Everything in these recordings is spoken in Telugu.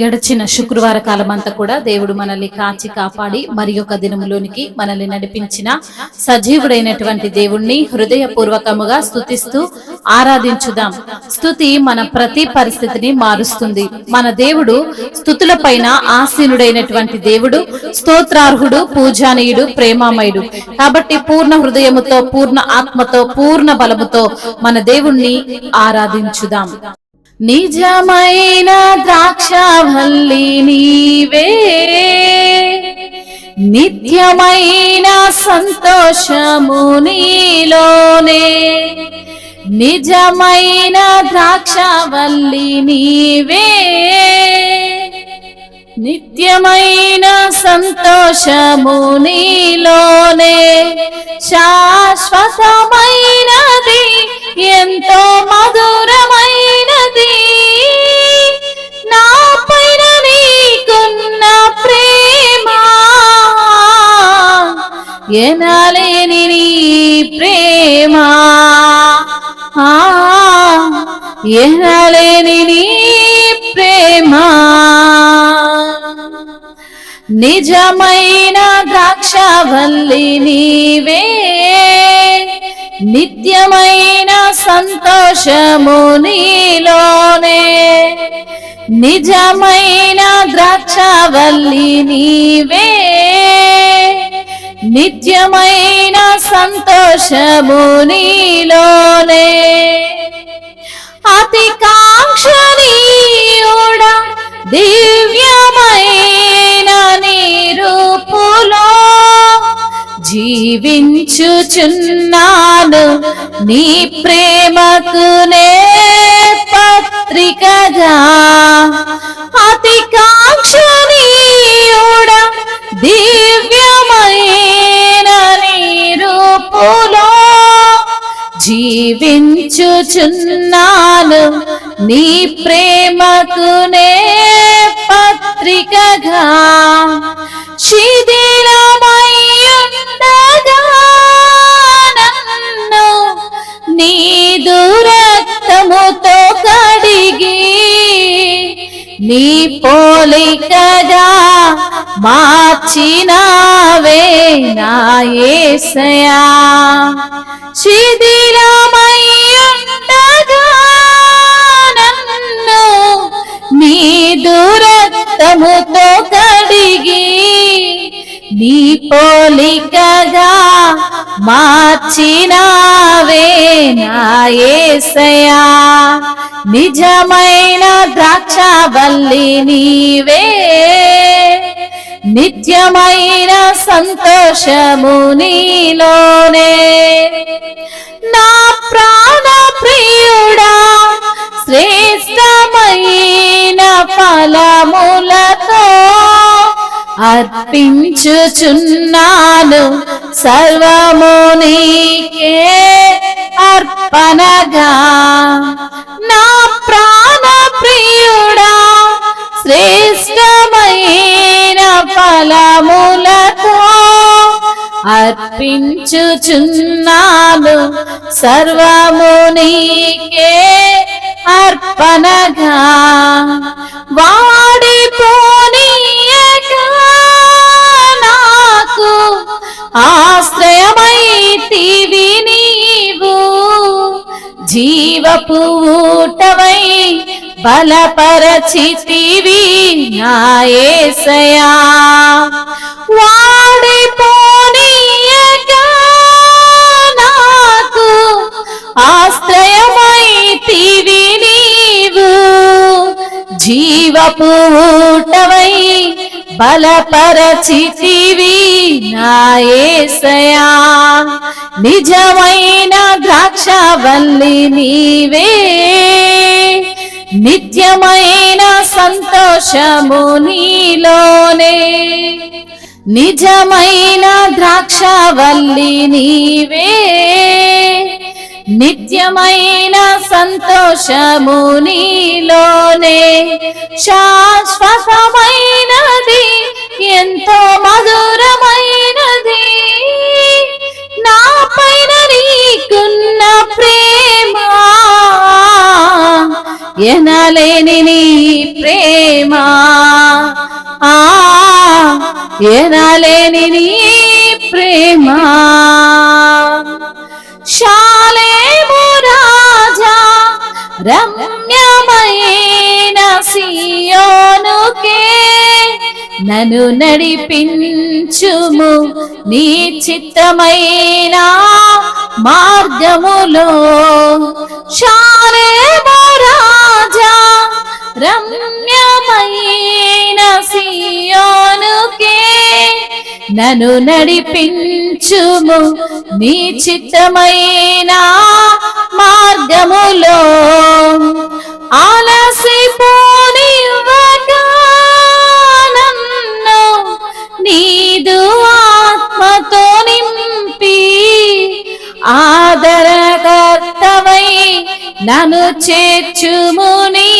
గడిచిన శుక్రవార కాలం అంతా కూడా దేవుడు మనల్ని కాచి కాపాడి మరి ఒక దినములోనికి మనల్ని నడిపించిన సజీవుడైనటువంటి దేవుణ్ణి హృదయపూర్వకముగా స్తుతిస్తూ ఆరాధించుదాం. స్తుతి మన ప్రతి పరిస్థితిని మారుస్తుంది. మన దేవుడు స్తుతులపైన ఆసీనుడైనటువంటి దేవుడు, స్తోత్రార్హుడు, పూజానీయుడు, ప్రేమామయుడు. కాబట్టి పూర్ణ హృదయముతో, పూర్ణ ఆత్మతో, పూర్ణ బలముతో మన దేవుణ్ణి ఆరాధించుదాం. నిజమైన ద్రాక్షవల్లి నీవే, నిత్యమైన సంతోషము నీలోనే. నిజమైన ద్రాక్షవల్లి నీవే, నిత్యమైన సంతోషము నీలోనే. శాశ్వతమైనది, ఎంతో మధురమైనది నా పైన నీకున్న ప్రేమ. ఎనలేని నీ ప్రేమ, ఎనలేని నీ ప్రేమ. నిజమైన ద్రాక్షవల్లి నీవే, నిత్యమైన సంతోషము నీలోనే. నిజమైన ద్రాక్షవల్లి నీవే, నిత్యమైన సంతోషము నీలోనే. అతి కాంక్షణీయుడా, దివ్యమైన నీ రూపులో జీవించుచున్నాను. నీ ప్రేమకునే పత్రికగా. అతి కాంక్షణీయుడా, దివ్యమైన నీ రూపులో జీవించుచున్నాను. నీ ప్రేమకునే పత్రికగా. శిథిలమయ్యుండగా నన్ను నీదు రక్తముతో కడిగి, నీ పోలికగా మార్చినావే నా యేసయ్యా. శిథిలమయ్యుండగా నన్ను నీదు రక్తముతో కడిగి, నీ పోలికగా మార్చినావే నా యేసయ్యా. నిజమైన ద్రాక్షవల్లి నీవే, నిత్యమైన సంతోషము నీలోనే. నా ప్రాణ ప్రియుడా, శ్రేష్టమైన ఫలములతో అర్పించుచున్నాను. సర్వము నీకే అర్పణగా. నా ప్రాణ ప్రియుడా, శ్రేష్టమైన ఫలములతో అర్పించుచున్నాను. సర్వము నీకే అర్పణగా. వాడిపోనీయక నాకు ఆశ్రయమైతివి నీవు. జీవపు ఊటవై బలపరచితివి నా యేసయ్యా. వాడిపోనీయక నాకు ఆశ్రయమైతివి నీవు. జీవపు ఊటవై బలపరచితివి నా యేసయ్యా. నిజమైన ద్రాక్షవల్లి నీవే, నిత్యమైన సంతోషము నీలోనే. నిజమైన ద్రాక్షవల్లి నీవే, నిత్యమైన సంతోషము నీలోనే. శాశ్వతమైనది, ఎంతో మధురమైనది నా పైన నీకున్న ప్రేమ. ఎనలేని నీ ప్రేమ, ఎనలేని నీ ప్రేమ. షాలేము రాజా రమ్యమైన సియోనుకే నన్ను నడిపించుము నీ చిత్తమైన మార్గములో. షాలేము రాజా రమ్యమైన సియోనుకే నన్ను నడిపించుము నీ చిత్తమైన మార్గములో. ఆలసిపోనివ్వక నన్ను నీదు ఆత్మతో నింపి ఆదరకర్తవై నన్ను చేర్చుము నీ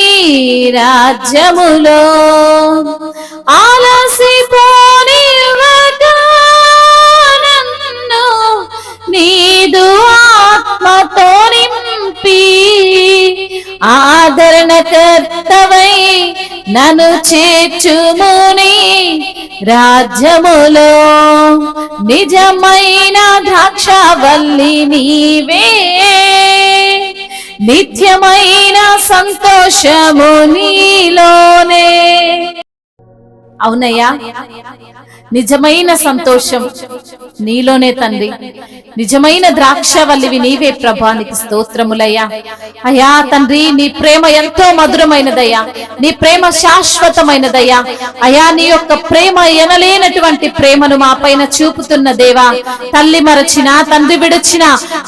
రాజ్యములో. ఆలసిపోనివ్వక నన్ను నీదు ఆత్మతో నింపి ఆదరణకర్తవై నన్ను చేర్చుము నీ రాజ్యములో. నిజమైన ద్రాక్షవల్లి నీవే, నిత్యమైన సంతోషము నీలోనే. అవునయ్యా, నిజమైన సంతోషం నీలోనే తండ్రి. నిజమైన ద్రాక్షవల్లివి నీవే ప్రభా, నీకు స్తోత్రములయ్యా. అయ్యా తండ్రి, నీ ప్రేమ ఎంతో మధురమైనదయ్యా, నీ ప్రేమ శాశ్వతమైనదయ్యా. అయ్యా, నీ యొక్క ప్రేమ ఎనలేనటువంటి ప్రేమను మా పైన చూపుతున్న దేవా, తల్లి మరచిన తండ్రి విడిచిన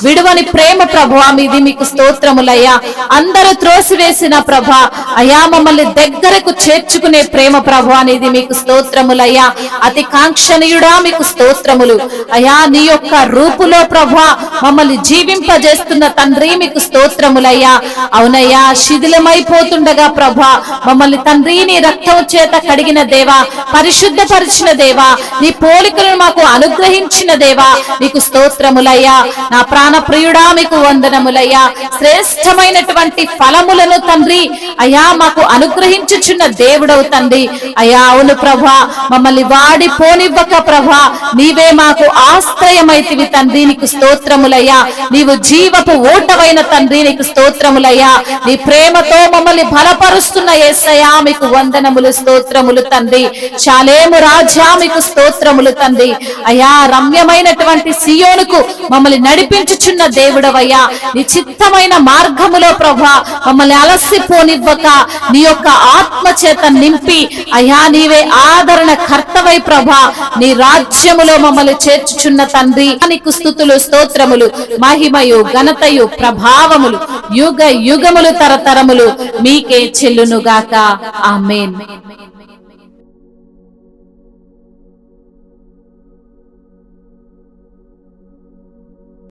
విడువని ప్రేమ ప్రభువా మీది, మీకు స్తోత్రములయ్యా. అందరూ త్రోసివేసిన ప్రభా, అయ్యా మమ్మల్ని దగ్గరకు చేర్చుకునే ప్రేమ ప్రభువా నీది, మీకు స్తోత్రములయ్యా. అతి కాంక్షణీయుడా మీకు స్తోత్రములు అయ్యా. నీ యొక్క రూపులో ప్రభా మమ్మల్ని జీవింపజేస్తున్న తండ్రి, మీకు స్తోత్రములయ్యా. అవునయ్యా, శిథిలమైపోతుండగా ప్రభా మమ్మల్ని తండ్రి నీ రక్తం చేత కడిగిన దేవా, పరిశుద్ధపరిచిన దేవా, నీ పోలికలను మాకు అనుగ్రహించిన దేవా, నీకు స్తోత్రములయ్యా. నా ప్రాణ ప్రియుడా మీకు వందనములయ్యా. శ్రేష్టమైనటువంటి ఫలములను తండ్రి అయ్యా మాకు అనుగ్రహించుచున్న దేవుడవు తండ్రి అయ్యా. అవును ప్రభా, మమ్మల్ని వాడిపోనివ్వక ప్రభా నీవే మాకు ఆశ్రయమైతివి తండ్రి, నీకు స్తోత్రములయ్యా. నీవు జీవపు ఓటవైన తండ్రి, నీకు స్తోత్రములయ్యా. నీ ప్రేమతో మమ్మల్ని బలపరుస్తున్న యేసయ్యా, మీకు వందనములు స్తోత్రములు తండ్రి. షాలేము రాజా, మీకు స్తోత్రములు తండ్రి అయ్యా. రమ్యమైనటువంటి సియోనుకు మమ్మల్ని నడిపించుచున్న దేవుడవయ్యా. నీ చిత్తమైన మార్గములో ప్రభా మమ్మల్ని అలసిపోనివ్వక నీ యొక్క ఆత్మ చేత నింపి అయ్యా నీవే ఆదరణ కర్తవై ప్రభా నీ రాజ్యములో మమ్మల్ని చేర్చుచున్న తండ్రి, నీకు స్తుతులు స్తోత్రములు మహిమయు ఘనతయు ప్రభావములు యుగ యుగములు తరతరములు మీకే చెల్లునుగాక. ఆమేన్.